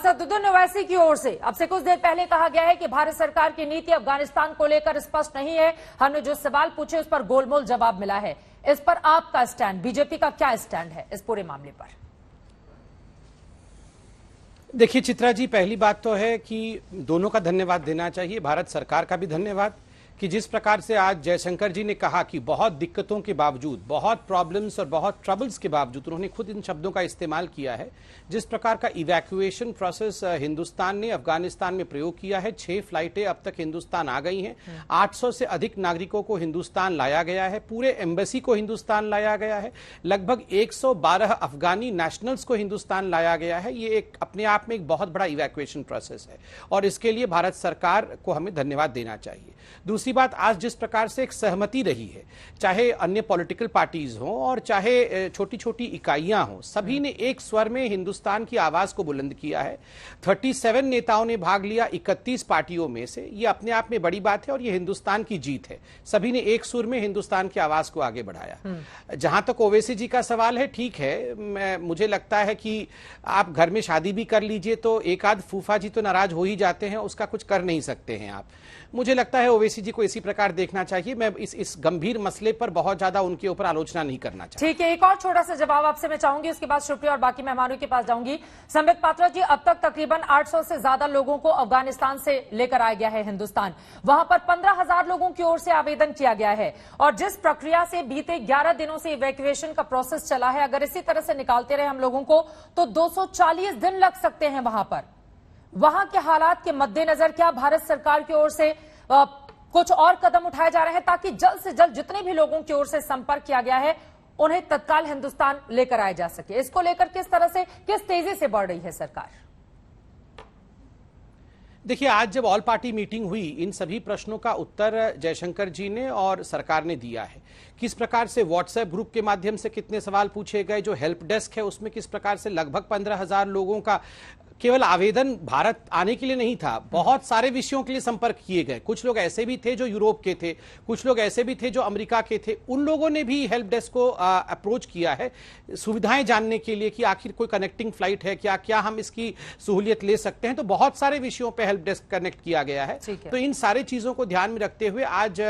असदुद्दीन ओवैसी की ओर से अब से कुछ देर पहले कहा गया है कि भारत सरकार की नीति अफगानिस्तान को लेकर स्पष्ट नहीं है। हमने जो सवाल पूछे उस पर गोलमोल जवाब मिला है। इस पर आपका स्टैंड, बीजेपी का क्या स्टैंड है इस पूरे मामले पर? देखिए चित्रा जी, पहली बात तो है कि दोनों का धन्यवाद देना चाहिए, भारत सरकार का भी धन्यवाद कि जिस प्रकार से आज जयशंकर जी ने कहा कि बहुत दिक्कतों के बावजूद, बहुत प्रॉब्लम्स और बहुत ट्रबल्स के बावजूद, उन्होंने खुद इन शब्दों का इस्तेमाल किया है। जिस प्रकार का इवैक्यूएशन प्रोसेस हिंदुस्तान ने अफगानिस्तान में प्रयोग किया है, 6 फ्लाइटें अब तक हिंदुस्तान आ गई हैं, 800 से अधिक नागरिकों को हिंदुस्तान लाया गया है, पूरे एम्बेसी को हिंदुस्तान लाया गया है, लगभग 112 अफगानी नेशनल्स को हिंदुस्तान लाया गया है। ये एक अपने आप में एक बहुत बड़ा इवैक्यूएशन प्रोसेस है और इसके लिए भारत सरकार को हमें धन्यवाद देना चाहिए। दूसरी बात, आज जिस प्रकार से एक सहमति रही है, चाहे अन्य पॉलिटिकल पार्टीज हों और चाहे छोटी छोटी इकाइयां हों, सभी ने एक स्वर में हिंदुस्तान की आवाज को बुलंद किया है। 37 नेताओं ने भाग लिया 31 पार्टियों में से। ये अपने आप में बड़ी बात है और ये हिंदुस्तान की जीत है। सभी ने एक सुर में हिंदुस्तान की आवाज को आगे बढ़ाया। जहां तक ओवैसी जी का सवाल है, ठीक है, मुझे लगता है कि आप घर में शादी भी कर लीजिए तो एक आध फूफा जी तो नाराज हो ही जाते हैं, उसका कुछ कर नहीं सकते हैं आप। मुझे लगता है ओवैसी जी को इसी प्रकार देखना चाहिए। मैं इस गंभीर मसले पर बहुत ज्यादा उनके ऊपर आलोचना नहीं करना चाहता। ठीक है, एक और छोटा सा जवाब आपसे मैं चाहूंगी, उसके बाद शुक्रिया और बाकी मेहमानों के पास जाऊंगी। संबित पात्रा जी, अब तक तकरीबन 800 से ज्यादा लोगों को अफगानिस्तान से लेकर आया गया है हिंदुस्तान। वहां पर 15,000 लोगों की ओर से आवेदन किया गया है और जिस प्रक्रिया से बीते 11 दिनों से इवैक्यूएशन का प्रोसेस चला है, अगर इसी तरह से निकालते रहे हम लोगों को तो 240 दिन लग सकते हैं वहां पर। वहां के हालात के मद्देनजर क्या भारत सरकार की ओर से कुछ और कदम उठाए जा रहे हैं ताकि जल्द से जल्द जितने भी लोगों की ओर से संपर्क किया गया है उन्हें तत्काल हिंदुस्तान लेकर आया जा सके? इसको लेकर किस तरह से, किस तेजी से बढ़ रही है सरकार? देखिए, आज जब ऑल पार्टी मीटिंग हुई, इन सभी प्रश्नों का उत्तर जयशंकर जी ने और सरकार ने दिया है। किस प्रकार से व्हाट्सएप ग्रुप के माध्यम से कितने सवाल पूछे गए, जो हेल्प डेस्क है उसमें किस प्रकार से लगभग 15,000 लोगों का केवल आवेदन भारत आने के लिए नहीं था, बहुत सारे विषयों के लिए संपर्क किए गए। कुछ लोग ऐसे भी थे जो यूरोप के थे, कुछ लोग ऐसे भी थे जो अमेरिका के थे। उन लोगों ने भी हेल्प डेस्क को अप्रोच किया है सुविधाएं जानने के लिए कि आखिर कोई कनेक्टिंग फ्लाइट है क्या, क्या हम इसकी सहूलियत ले सकते हैं। तो बहुत सारे विषयों पे हेल्प डेस्क कनेक्ट किया गया है। तो इन सारी चीजों को ध्यान में रखते हुए आज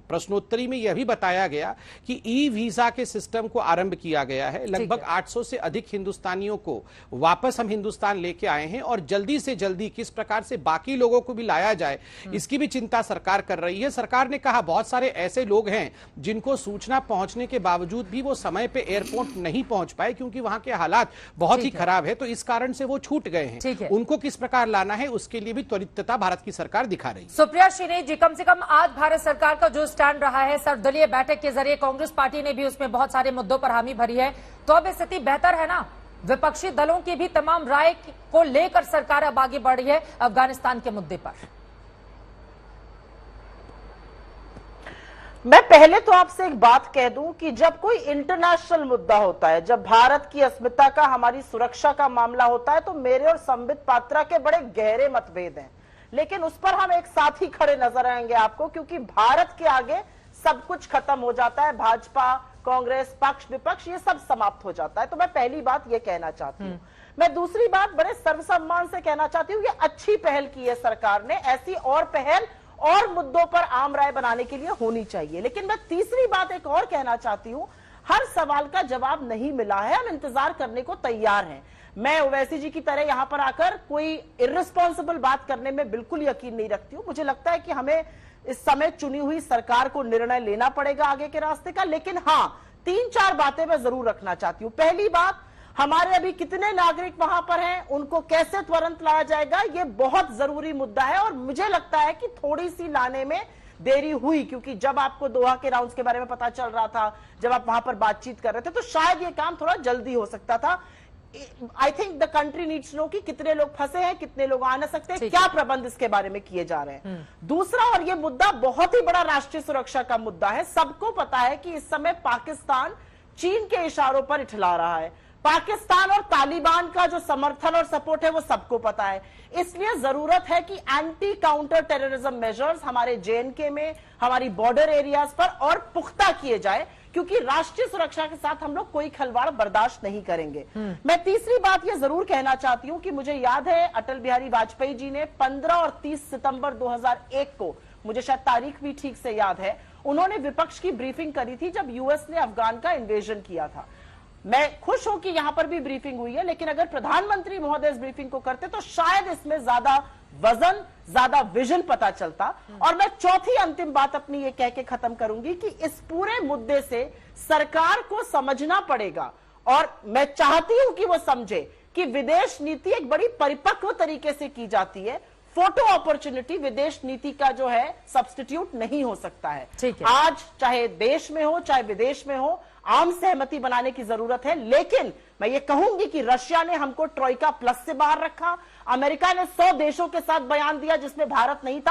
प्रश्नोत्तरी में यह भी बताया गया कि ई वीजा के सिस्टम को आरंभ किया गया है। लगभग 800 से अधिक हिंदुस्तानियों को वापस हम हिंदुस्तान लेके आए हैं और जल्दी से जल्दी किस प्रकार से बाकी लोगों को भी लाया जाए, इसकी भी चिंता सरकार कर रही है। सरकार ने कहा बहुत सारे ऐसे लोग हैं जिनको सूचना पहुंचने के बावजूद भी वो समय पे एयरपोर्ट नहीं पहुंच पाए क्योंकि वहां के हालात बहुत ही खराब है, तो इस कारण से वो छूट गए हैं। उनको किस प्रकार लाना है उसके लिए भी त्वरितता भारत की सरकार दिखा रही है। सुप्रिया श्रीनेश जी, कम से कम आज भारत सरकार का जो स्टैंड रहा है, सर्वदलीय बैठक के जरिए कांग्रेस पार्टी ने भी उसमें बहुत सारे मुद्दों पर हामी भरी है, तो अब स्थिति बेहतर है ना? विपक्षी दलों की भी तमाम राय को लेकर सरकार अब आगे बढ़ रही है अफगानिस्तान के मुद्दे पर। मैं पहले तो आपसे एक बात कह दूं कि जब कोई इंटरनेशनल मुद्दा होता है, जब भारत की अस्मिता का, हमारी सुरक्षा का मामला होता है, तो मेरे और संबित पात्रा के बड़े गहरे मतभेद हैं, लेकिन उस पर हम एक साथ ही खड़े नजर आएंगे आपको, क्योंकि भारत के आगे सब कुछ खत्म हो जाता है। भाजपा, कांग्रेस, पक्ष विपक्ष, ये सब समाप्त हो जाता है। तो मैं पहली बात ये कहना चाहती हूँ। मैं दूसरी बात बड़े सर्वसम्मान से कहना चाहती हूँ, ये अच्छी पहल की है सरकार ने, ऐसी और पहल और मुद्दों पर आम राय बनाने के लिए होनी चाहिए। लेकिन मैं तीसरी बात एक और कहना चाहती हूँ, हर सवाल का जवाब नहीं मिला है, हम इंतजार करने को तैयार हैं। मैं ओवैसी जी की तरह यहां पर आकर कोई इर्रिस्पॉन्सिबल बात करने में बिल्कुल यकीन नहीं रखती हूं। मुझे लगता है कि हमें इस समय चुनी हुई सरकार को निर्णय लेना पड़ेगा आगे के रास्ते का। लेकिन हाँ, 3-4 बातें मैं जरूर रखना चाहती हूं। पहली बात, हमारे अभी कितने नागरिक वहां पर हैं, उनको कैसे तुरंत लाया जाएगा, ये बहुत जरूरी मुद्दा है। और मुझे लगता है कि थोड़ी सी लाने में देरी हुई, क्योंकि जब आपको दोहा के राउंड्स के बारे में पता चल रहा था, जब आप वहां पर बातचीत कर रहे थे, तो शायद ये काम थोड़ा जल्दी हो सकता था। I think the country needs know कि कितने लोग फंसे हैं, कितने लोग आ न सकते हैं, क्या प्रबंध इसके बारे में किए जा रहे हैं। दूसरा, और ये मुद्दा बहुत ही बड़ा राष्ट्रीय सुरक्षा का मुद्दा है। सबको पता है कि इस समय पाकिस्तान चीन के इशारों पर इठला रहा है। पाकिस्तान और तालिबान का जो समर्थन और सपोर्ट है वो सबको पता है। इसलिए जरूरत है कि एंटी काउंटर टेररिज्म मेजर्स हमारे जेएनके में, हमारी बॉर्डर एरियाज पर और पुख्ता किए जाए, क्योंकि राष्ट्रीय सुरक्षा के साथ हम लोग कोई खिलवाड़ बर्दाश्त नहीं करेंगे। मैं तीसरी बात यह जरूर कहना चाहती हूं कि मुझे याद है अटल बिहारी वाजपेयी जी ने 15 और 30 सितंबर 2001 को, मुझे शायद तारीख भी ठीक से याद है, उन्होंने विपक्ष की ब्रीफिंग करी थी जब यूएस ने अफगान का इन्वेजन किया था। मैं खुश हूं कि यहां पर भी ब्रीफिंग हुई है, लेकिन अगर प्रधानमंत्री महोदय इस ब्रीफिंग को करते तो शायद इसमें ज्यादा वजन, ज्यादा विजन पता चलता। और मैं चौथी अंतिम बात अपनी ये कह के खत्म करूंगी कि इस पूरे मुद्दे से सरकार को समझना पड़ेगा, और मैं चाहती हूं कि वो समझे कि विदेश नीति एक बड़ी परिपक्व तरीके से की जाती है। फोटो अपॉर्चुनिटी विदेश नीति का जो है सब्स्टिट्यूट नहीं हो सकता है। आज चाहे देश में हो चाहे विदेश में हो, आम सहमति बनाने की जरूरत है। लेकिन मैं ये कहूंगी कि रशिया ने हमको ट्रोइका प्लस से बाहर रखा, अमेरिका ने 100 देशों के साथ बयान दिया जिसमें भारत नहीं था।